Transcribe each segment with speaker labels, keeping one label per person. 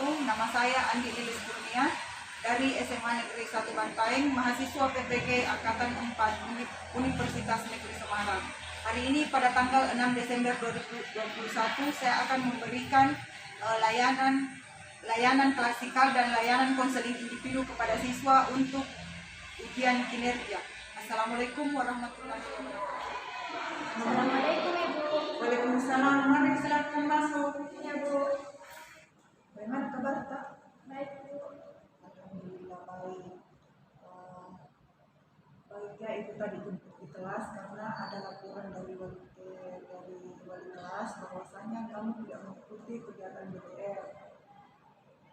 Speaker 1: wabarakatuh. Nama saya Andi Lilis Kurnia dari SMA Negeri 1 Bantaeng, mahasiswa PTG Angkatan 4 Universitas Negeri Semarang. Hari ini pada tanggal 6 Desember 2021 saya akan memberikan layanan klasikal dan layanan konseling individu kepada siswa untuk ujian kinerja. Assalamualaikum warahmatullahi wabarakatuh.
Speaker 2: Assalamualaikum Ibu.
Speaker 1: Waalaikumsalam. Mari silakan masuk.
Speaker 2: Ya Bu.
Speaker 1: Bagaimana kabar tak?
Speaker 2: Baik Bu.
Speaker 1: Alhamdulillah baik. Baiknya itu tadi jemput di kelas karena ada laporan dari wali kelas bahwasanya kamu tidak mengikuti kegiatan BDR.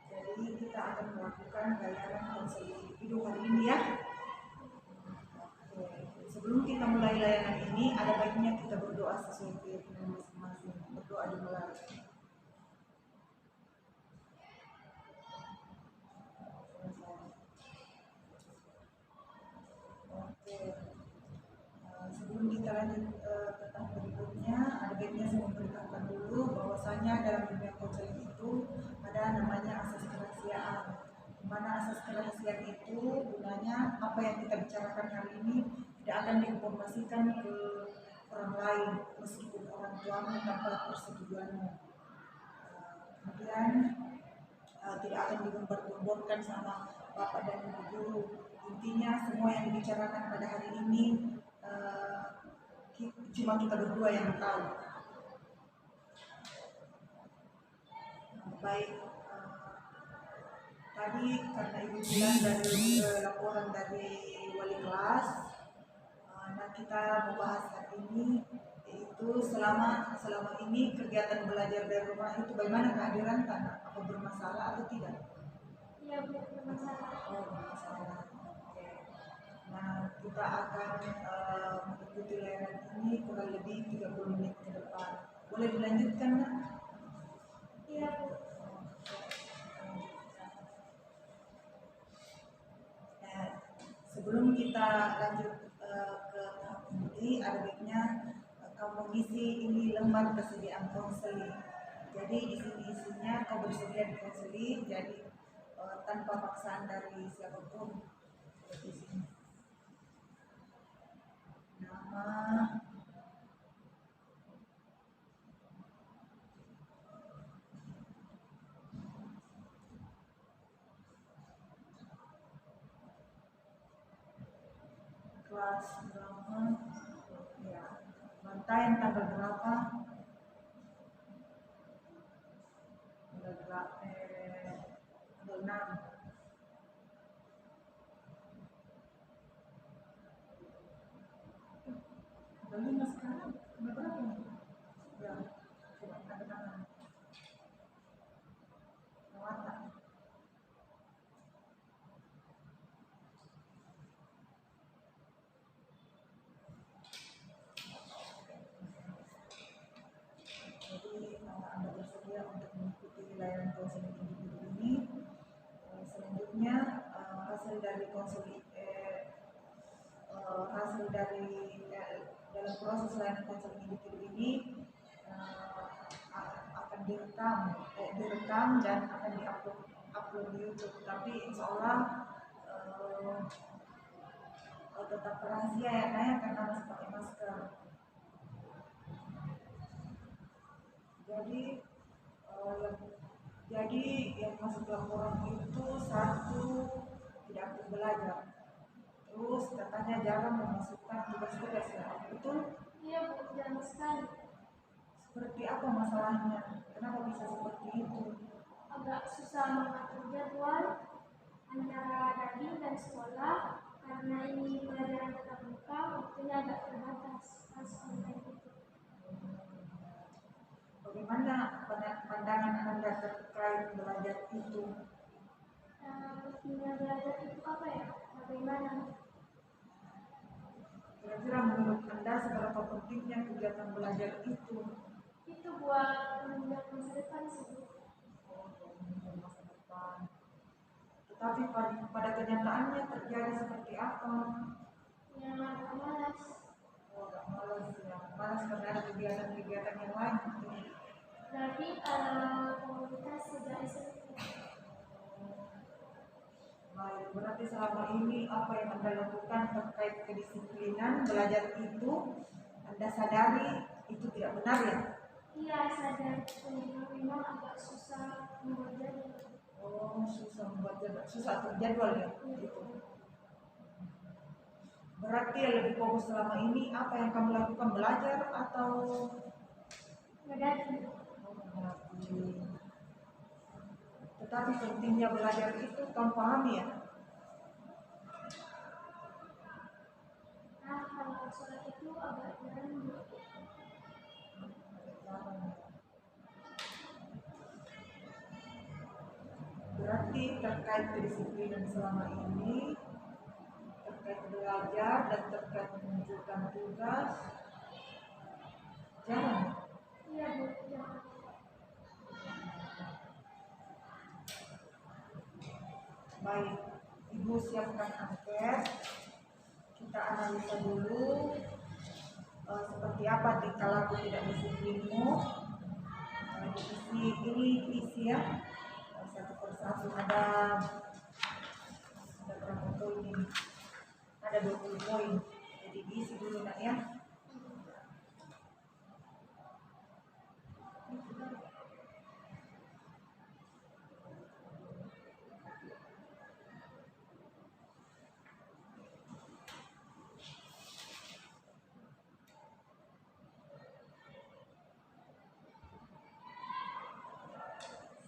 Speaker 1: Jadi kita akan melakukan layanan konseling individu hari ini ya. Sebelum kita mulai layanan ini, ada baiknya kita berdoa sesuai keyakinan masing-masing. Berdoa dimulai. Sebelum kita lanjut ke tahap berikutnya, ada baiknya saya memberitahukan dulu bahwasanya dalam dunia konseling itu ada namanya asas kerahasiaan. Di mana asas kerahasiaan itu gunanya apa yang kita bicarakan hari ini tidak akan diinformasikan ke orang lain meskipun orang tuamu tanpa persetujuanmu. Kemudian tidak akan digembar-gemborkan sama bapak dan ibu guru. Intinya semua yang dibicarakan pada hari ini cuma kita berdua yang tahu. Baik, tadi karena ibu bilang dari laporan dari wali kelas, nah kita membahas hari ini yaitu selama ini kegiatan belajar dari rumah itu bagaimana kehadiran tanah, apa bermasalah atau tidak?
Speaker 2: Iya Bu, bermasalah.
Speaker 1: Oh, bermasalah. Oke. Nah, kita akan mengikuti layanan ini kurang lebih 30 menit ke depan. Boleh dilanjutkan nggak?
Speaker 2: Iya Bu.
Speaker 1: Nah, sebelum kita lanjut ke tahap ini, ada baiknya kamu isi ini lembar kesediaan konseling. Jadi di sini isinya kau bersedia di konseling, jadi tanpa paksaan dari siapapun. Di sini nama, kelas berapa, ya, Bantaeng tanggal berapa, tanggal 6. Tanggal 5 sekarang, tanggal berapa nih? Ya, coba tanda tangan. Nawata. Jadi Anda bersedia untuk mengikuti layanan konseling individu ini. Selanjutnya hasil dari konseling dalam proses layanan konseling individu ini akan direkam dan akan diupload di YouTube. Tapi insya Allah tetap rahasia ya Naya karena harus pakai masker. Jadi yang masuk laporan itu satu tidak aktif belajar, terus katanya jarang memasukkan tugas-tugas ya, betul?
Speaker 2: Iya Bu, jarang sekali.
Speaker 1: Seperti apa masalahnya? Kenapa bisa seperti itu?
Speaker 2: Agak susah mengatur jadwal antara daring dan sekolah karena ini pelajaran tatap muka, waktunya agak terbatas pas online itu.
Speaker 1: Bagaimana pandangan Anda terkait belajar itu?
Speaker 2: Pentingnya belajar itu apa ya? Bagaimana?
Speaker 1: Kira-kira menurut Anda seberapa pentingnya kegiatan belajar itu?
Speaker 2: Itu buat menunjang masa depan sih.
Speaker 1: Masa depan. Tetapi pada kenyataannya terjadi seperti apa?
Speaker 2: Yang agak malas.
Speaker 1: Agak malas ya. Malas karena ada kegiatan-kegiatan yang lain.
Speaker 2: Tapi komunitas sejak SMP.
Speaker 1: Baik, berarti selama ini apa yang Anda lakukan terkait kedisiplinan belajar itu Anda sadari itu tidak benar ya?
Speaker 2: Iya, sadar. Memang agak susah membuat jadwal.
Speaker 1: Oh, susah membuat jadwal, susah atur jadwal ya? Gitu. Berarti yang lebih fokus selama ini apa yang kamu lakukan, belajar atau
Speaker 2: Mendaki.
Speaker 1: mendaki? Tetapi pentingnya belajar itu kamu pahami ya?
Speaker 2: Nah, kalau sholat itu agak jarang.
Speaker 1: Berarti terkait kedisiplinan selama ini, terkait belajar dan terkait menunjukkan tugas, jarang.
Speaker 2: Iya, Bu. Jarang.
Speaker 1: Baik, Ibu siapkan angket. Kita analisa dulu seperti apa tingkah laku tidak disiplinmu. Diisi ya, satu persatu. Ada berapa poin ini? Ada 20 poin. Jadi diisi dulu nak ya.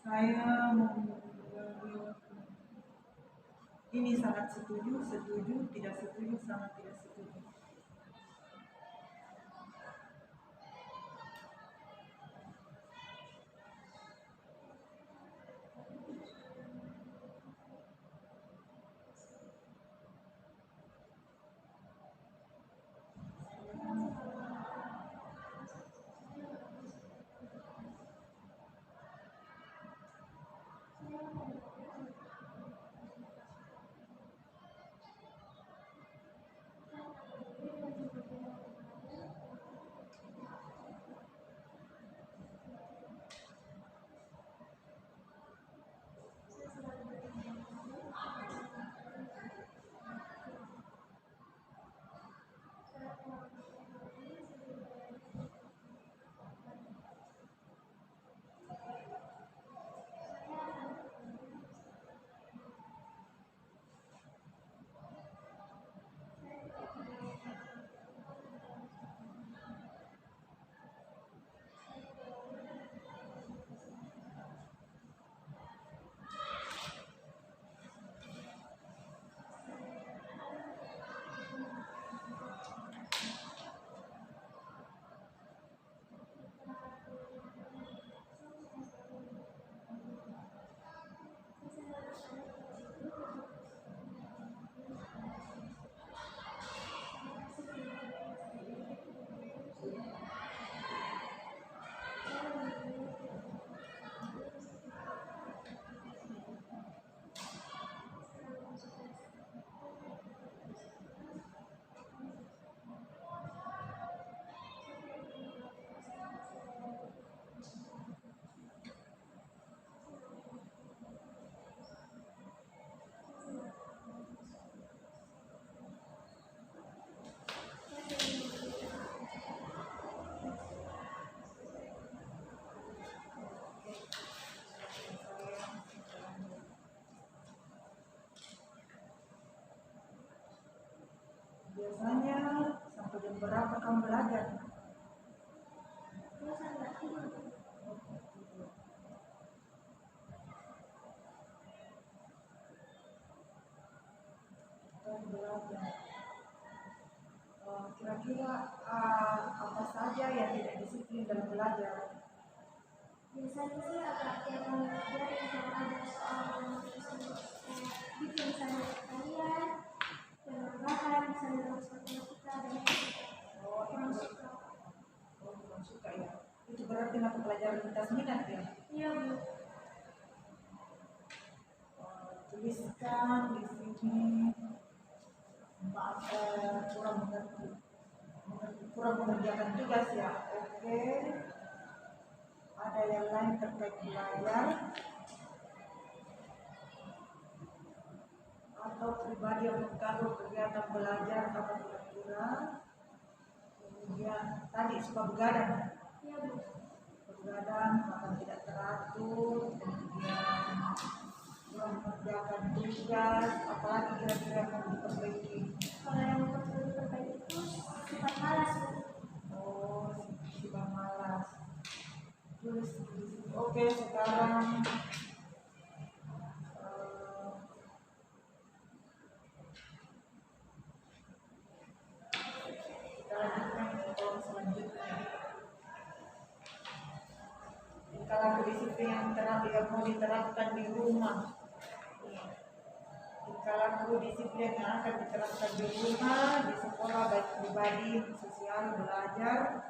Speaker 1: Saya ini sangat setuju, tidak setuju, sangat tidak setuju. Biasanya sampai jam berapa kamu belajar?
Speaker 2: Terus agak tidur.
Speaker 1: Kamu belajar. Kira-kira apa saja yang tidak disiplin dalam belajar?
Speaker 2: Biasanya sih agak jarang belajar kalau ada soal yang bikin saya kalian, penambahan, misalnya dalam matematika dan
Speaker 1: Oh,
Speaker 2: kurang
Speaker 1: itu
Speaker 2: suka.
Speaker 1: kurang suka ya. Itu berarti mata pelajaran lintas minat ya.
Speaker 2: Iya, Bu.
Speaker 1: Tuliskan di sini. Maaf, kurang mengerjakan tugas ya. Oke. Ada yang lain terkait belajar? atau pribadi yang mengganggu kegiatan belajar atau kira-kira. Kemudian tadi suka begadang,
Speaker 2: Ya, Bu.
Speaker 1: begadang, makan tidak teratur, kemudian kurang mengerjakan tugas, apalagi kira-kira yang mau diperbaiki.
Speaker 2: Kalau yang perlu diperbaiki itu sifat malas, Bu.
Speaker 1: Oh, sifat malas. Tulis. Oke, sekarang kita lanjutkan ke kolom selanjutnya. Kalau disiplin yang mau diterapkan di rumah, kalau disiplin yang akan diterapkan di rumah, di sekolah, baik pribadi, sosial, belajar,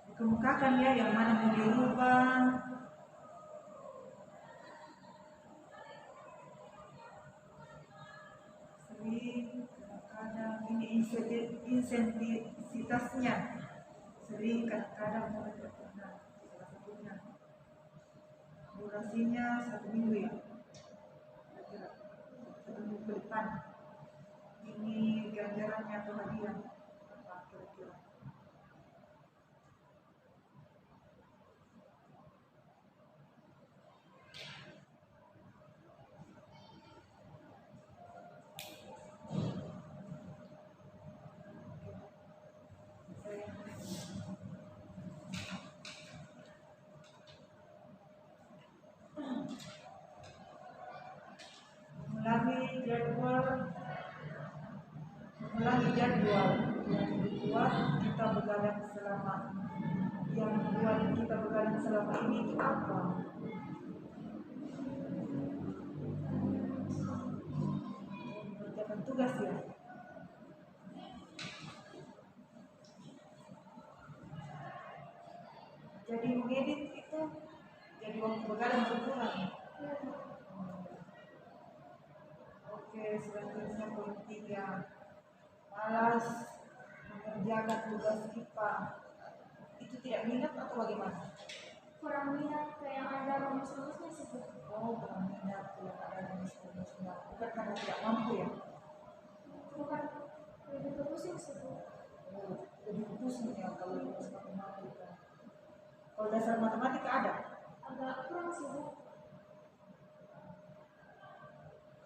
Speaker 1: dikemukakan ya yang mana mau dirubah. Sering kadang ini insentivitasnya sering kadang mulai pernah salah satunya durasinya 1 minggu ya, kira-kira 1 minggu ke depan. Ini ganjarannya atau hadiah apa kira-kira? Ulangi jadwal yang dibuat kita begadang selama ini itu apa? Mengerjakan tugas ya. Jadi mengedit itu jadi waktu begadang berkurang. Oke, selanjutnya poin 3. Malas mengerjakan tugas IPA. Itu tidak minat atau bagaimana?
Speaker 2: Kurang minat ke yang ada rumus-rumusnya sih, Bu.
Speaker 1: Oh, kurang minat yang ada di rumusnya. Bukan karena tidak mampu ya?
Speaker 2: Bukan, lebih ke pusing sih, Bu.
Speaker 1: Oh, lebih pusing ya kalau rumus matematika. Kalau dasar matematika ada?
Speaker 2: Agak kurang sih, Bu.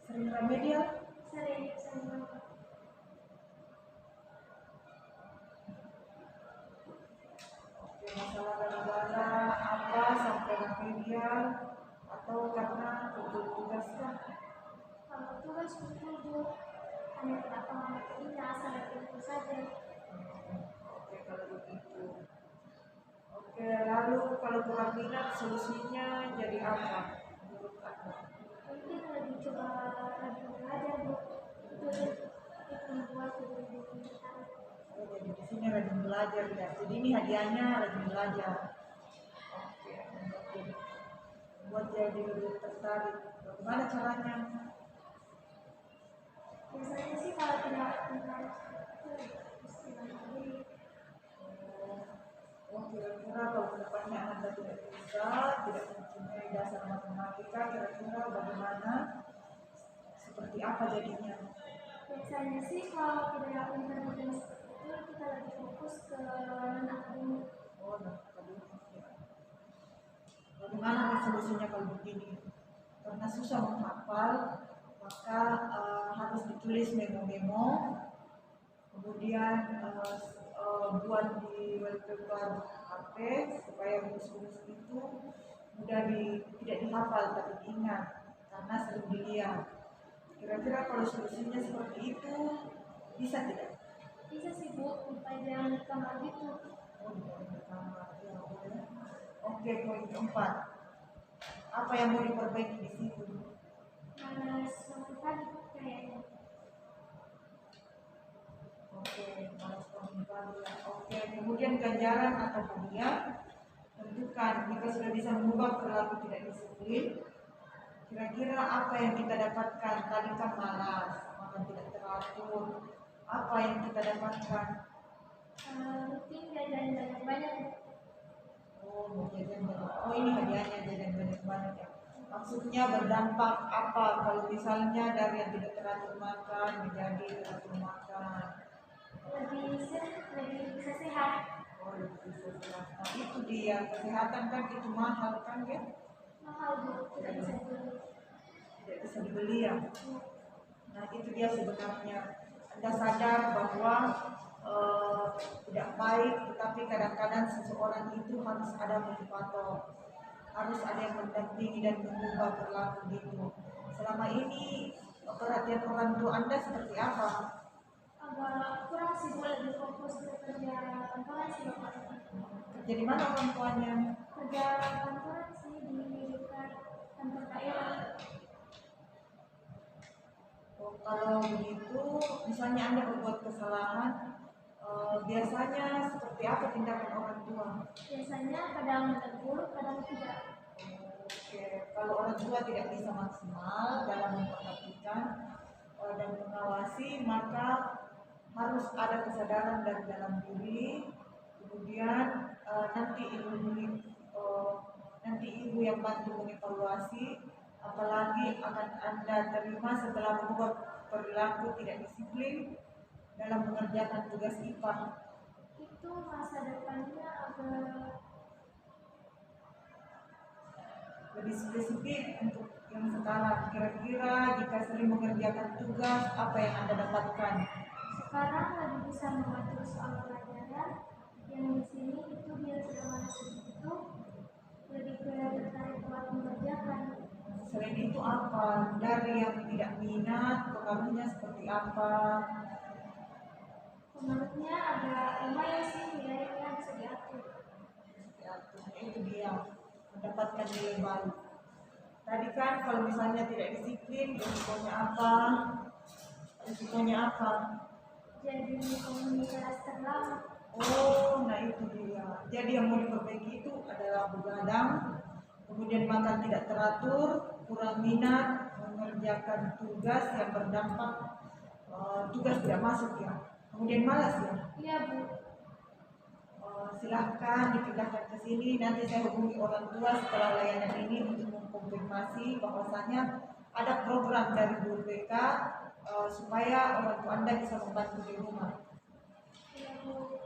Speaker 1: Sering remedial?
Speaker 2: Sering banget.
Speaker 1: Oke, masalah gara-gara apa sampai remedial atau karena tugas kah?
Speaker 2: Kalau tugas betul, Bu, hanya tidak paham materinya, asal itu saja.
Speaker 1: Oke, kalau begitu. Oke, lalu kalau kurang minat solusinya jadi apa menurut Anda?
Speaker 2: Mungkin lebih coba rajin belajar, Bu. Itu membuat lebih tertarik.
Speaker 1: Oh, jadi di sini rajin belajar ya. Jadi ini hadiahnya rajin belajar. Oke, buat jadi lebih tertarik. Bagaimana caranya?
Speaker 2: Biasanya sih kalau tidak tertarik istilahnya diri.
Speaker 1: Oh, kira-kira kalau kedepannya Anda tidak mempunyai dasar matematika, kira-kira bagaimana? Seperti apa jadinya?
Speaker 2: Biasanya sih kalau tidak internet seperti itu kita lebih fokus ke anak dulu.
Speaker 1: Oh, nah, ya. Bagaimana solusinya kalau begini? Karena susah menghafal, maka harus ditulis memo-memo, kemudian buat di wallpaper HP supaya rumus-rumus itu tidak dihafal tapi diingat karena sering dilihat. Kira-kira kalau solusinya seperti itu bisa tidak?
Speaker 2: Bisa sih, Bu, supaya jangan di kamar gitu.
Speaker 1: Oh, di kamar ya boleh. Oke, poin keempat. Apa yang mau diperbaiki di situ?
Speaker 2: Malas waktu tadi kayaknya.
Speaker 1: Oke, malas bangun pagi ya. Oke, kemudian ganjaran atau hadiah. Tentukan jika sudah bisa mengubah perilaku tidak disiplin. Kira-kira apa yang kita dapatkan? Tadi kan malas, makan tidak teratur. Apa yang kita dapatkan?
Speaker 2: Rutin dan banyak-banyak.
Speaker 1: Oh, mau jajan banyak. Oh, ini hadiahnya jajan banyak-banyak ya. Maksudnya berdampak apa kalau misalnya dari yang tidak teratur makan menjadi teratur makan?
Speaker 2: lebih bisa sehat.
Speaker 1: Oh, lebih bisa sehat. Nah, itu dia kesehatan kan itu mahal kan ya?
Speaker 2: Mahal Bu, tidak bisa dibeli.
Speaker 1: Tidak bisa dibeli ya. Nah, itu dia sebenarnya. Anda sadar bahwa eh, tidak baik, tetapi kadang-kadang seseorang itu harus ada motivator, harus ada yang mendampingi dan mengubah perilaku gitu. Selama ini perhatian orang tua Anda seperti apa?
Speaker 2: Agak kurang sih Bu, lebih fokus ke kerja kantoran sih Bapak.
Speaker 1: Kerja di mana orang tuanya?
Speaker 2: Kerja kantoran sih di dekat kantor daerah.
Speaker 1: Oh, kalau begitu, misalnya Anda berbuat kesalahan, biasanya seperti apa tindakan orang tua?
Speaker 2: Biasanya kadang menegur, kadang tidak.
Speaker 1: Oke, kalau orang tua tidak bisa maksimal dalam memperhatikan dan mengawasi, maka harus ada kesadaran dari dalam diri. Kemudian nanti ibu yang bantu mengevaluasi, apalagi akan Anda terima setelah membuat perilaku tidak disiplin dalam mengerjakan tugas IPA.
Speaker 2: Itu masa depannya agak
Speaker 1: Lebih spesifik untuk yang sekarang, kira-kira jika sering mengerjakan tugas, apa yang Anda dapatkan?
Speaker 2: sekarang lebih bisa mengatur soal pelajaran. Yang di sini itu dia sudah masuk itu lebih ke tertarik buat mengerjakan.
Speaker 1: Selain itu apa? Dari yang tidak minat, pengaruhnya seperti apa?
Speaker 2: Menurutnya agak lumayan sih nilainya bisa diatur.
Speaker 1: Ya, itu dia mendapatkan nilai baru. Tadi kan kalau misalnya tidak disiplin, risikonya apa? Risikonya apa?
Speaker 2: Jadi komunitas terlambat.
Speaker 1: Oh, nah itu dia. Jadi yang mau diperbaiki itu adalah begadang, kemudian makan tidak teratur, kurang minat, mengerjakan tugas yang berdampak tugas tidak masuk ya. Kemudian malas ya.
Speaker 2: Iya Bu.
Speaker 1: Silahkan dipindahkan ke sini. Nanti saya hubungi orang tua setelah layanan ini untuk mengkonfirmasi bahwasanya ada program dari Guru BK supaya orang tua Anda bisa membantu di rumah.
Speaker 2: Iya Bu.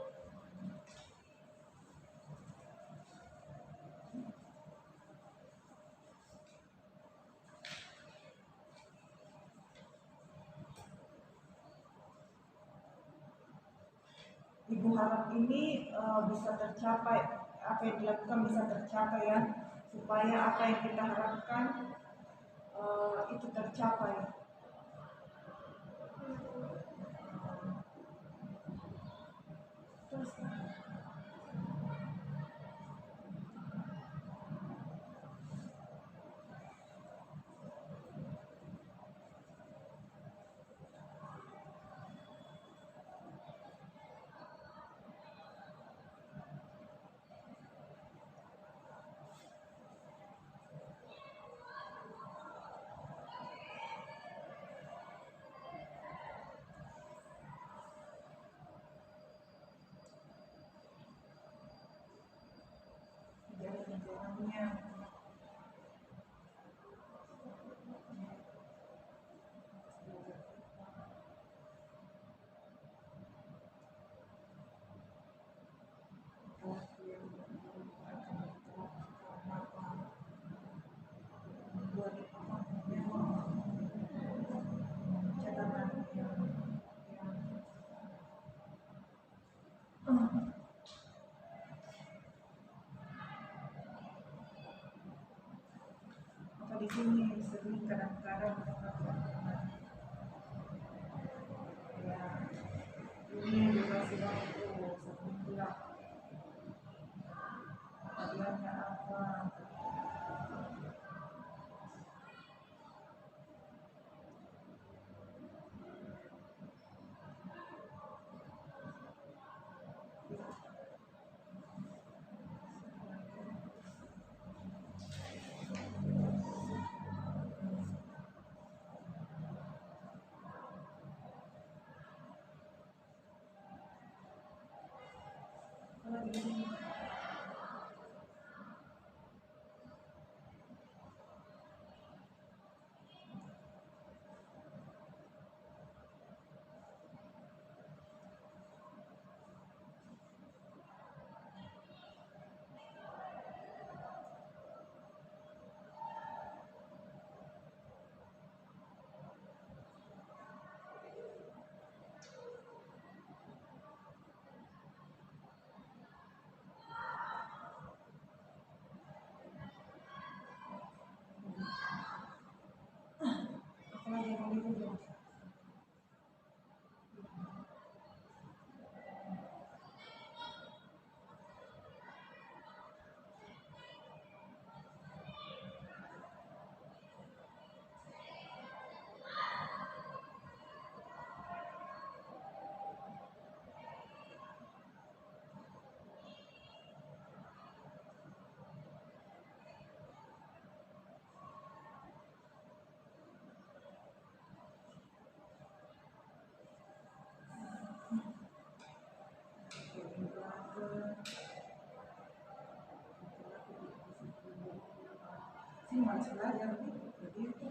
Speaker 1: Ibu harap ini bisa tercapai, apa yang dilakukan bisa tercapai ya, supaya apa yang kita harapkan itu tercapai. Terus jalan-jalannya. Apa di sini sering kadang-kadang ya ini durasi waktu sebulan. Hadiahnya apa? Apa di sini? malas belajar begitu.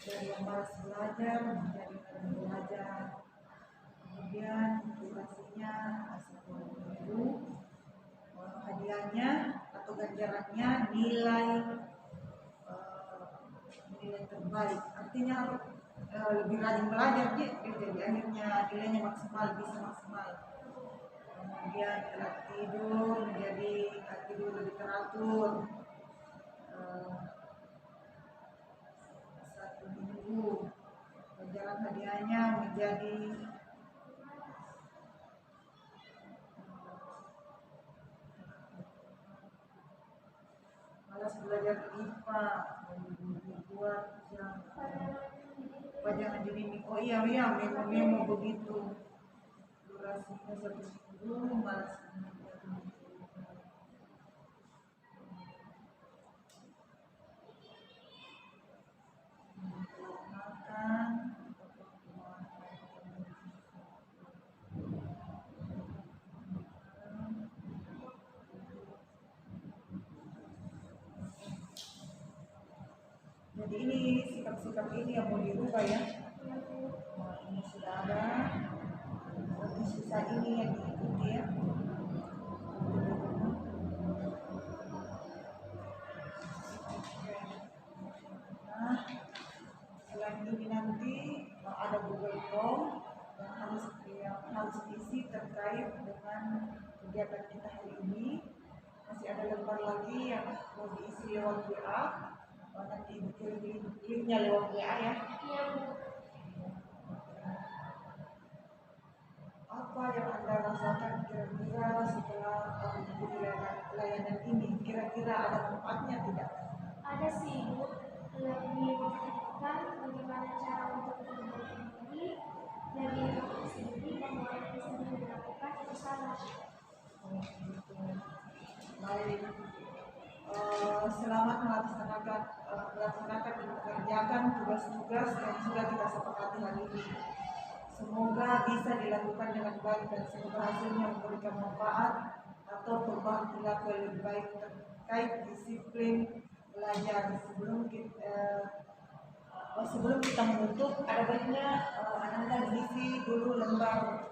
Speaker 1: Dari yang malas belajar menjadi orang belajar. Kemudian durasinya 10.000. Hadiahnya atau ganjarannya nilai nilai terbaik. Artinya lebih rajin belajar jadi akhirnya nilainya maksimal, bisa maksimal. Kemudian telah tidur menjadi tidur lebih teratur. 1 minggu ganjaran hadiahnya menjadi malas belajar IPA dibuat yang pajangan diri. Oh iya memo begitu. Durasinya 1 minggu, malas makan. Jadi ini sikap-sikap ini yang mau dirubah ya. Nah, ini sudah ada. Nanti sisa ini yang diikuti ya. Nah, selain ini nanti ada Google Form yang harus diisi terkait dengan kegiatan kita hari ini. Masih ada lembar lagi yang mau diisi lewat WA. Nanti dikirim linknya lewat WA ya. Apa yang Anda rasakan kira-kira setelah mengikuti layanan ini? Kira-kira ada manfaatnya tidak?
Speaker 2: Ada sih Bu, lebih memperhatikan bagaimana cara untuk memperbaiki diri, lebih memperhatikan sendiri dan mulai sendiri dilakukan itu salah.
Speaker 1: Baik. Selamat melaksanakan dan mengerjakan tugas-tugas yang sudah kita sepakati hari ini. Semoga bisa dilakukan dengan baik dan semoga hasilnya memberikan manfaat atau perubahan perilaku yang lebih baik terkait disiplin belajar. Sebelum kita menutup, ada baiknya Anda isi dulu lembar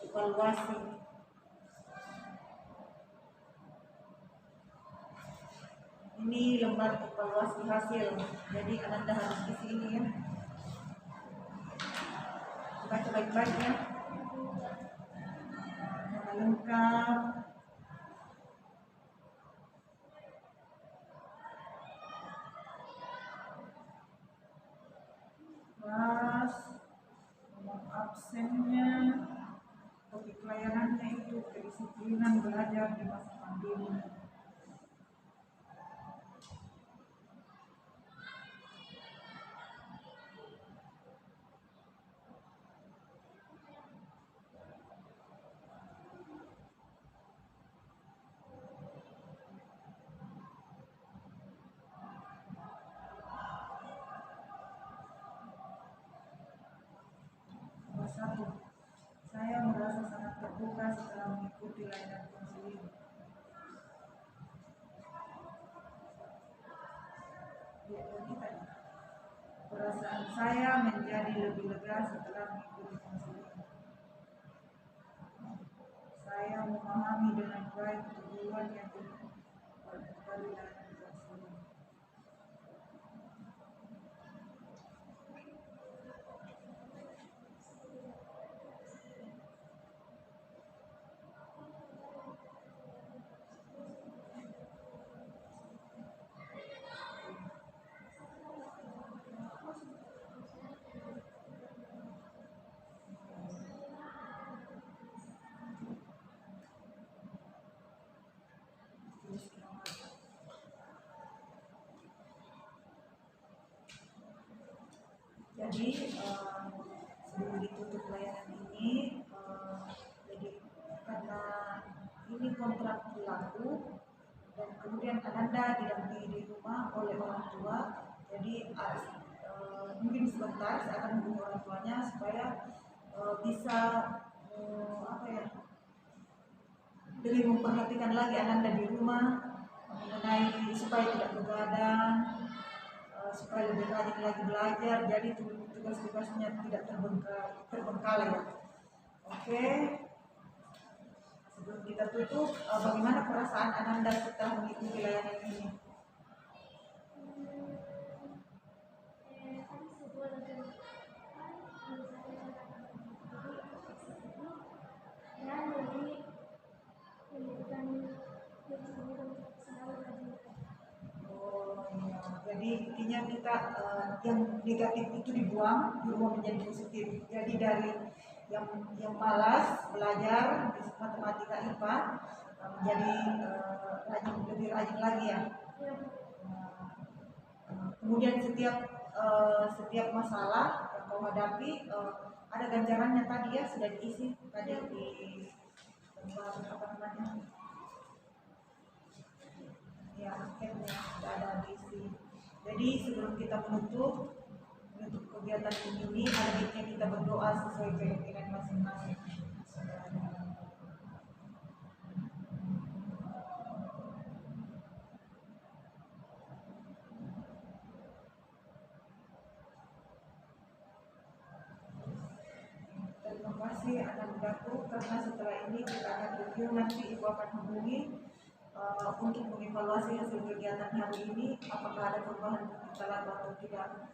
Speaker 1: evaluasi. Ini lembar evaluasi hasil, jadi Anda harus isi ini ya. Baca baik-baik ya. Nama lengkap, kelas, nomor absennya, topik layanannya itu kedisiplinan belajar di masa pandemi. Satu, saya merasa sangat terbuka setelah mengikuti layanan konseling. Perasaan saya menjadi lebih lega setelah mengikuti konseling. Saya memahami dengan baik tujuan yang dari layanan konseling. Jadi sebelum ditutup layanan ini, jadi karena ini kontrak berlaku dan kemudian Ananda didampingi di rumah oleh orang tua, jadi mungkin sebentar saya akan menghubungi orang tuanya supaya bisa lebih memperhatikan lagi Ananda di rumah mengenai supaya tidak begadang, supaya lebih rajin lagi belajar, jadi tugas-tugasnya tidak terbengkalai ya. Oke. Sebelum kita tutup, bagaimana perasaan Ananda setelah mengikuti layanan ini? Oh iya, jadi intinya kita yang negatif itu dibuang, dirubah menjadi positif. Jadi dari yang malas belajar di matematika IPA menjadi lebih rajin lagi ya. Kemudian setiap masalah yang kau hadapi ada ganjarannya tadi ya, sudah diisi tadi di apa namanya ya, akhirnya sudah ada diisi. Jadi sebelum kita menutup kegiatan ini, ada baiknya kita berdoa sesuai keyakinan masing-masing. Terima kasih Anandaku, karena setelah ini kita akan review, nanti Ibu akan hubungi untuk mengevaluasi hasil kegiatan hari ini, apakah ada perubahan kesalahan atau tidak.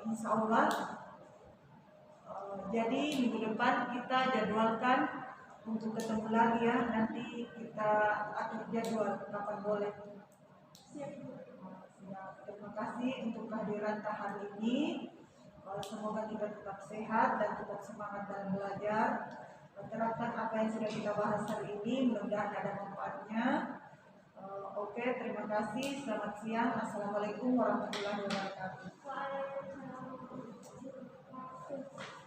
Speaker 1: Insya Allah. Jadi minggu depan kita jadwalkan untuk ketemu lagi ya, nanti kita atur jadwal kapan boleh. Siap. Terima kasih untuk kehadiran hari ini. Semoga kita tetap sehat dan tetap semangat dalam belajar. Terapkan apa yang sudah kita bahas hari ini, mudah-mudahan ada manfaatnya. Oke, terima kasih. Selamat siang. Assalamualaikum warahmatullahi wabarakatuh.
Speaker 2: Waalaikumsalam warahmatullahi wabarakatuh.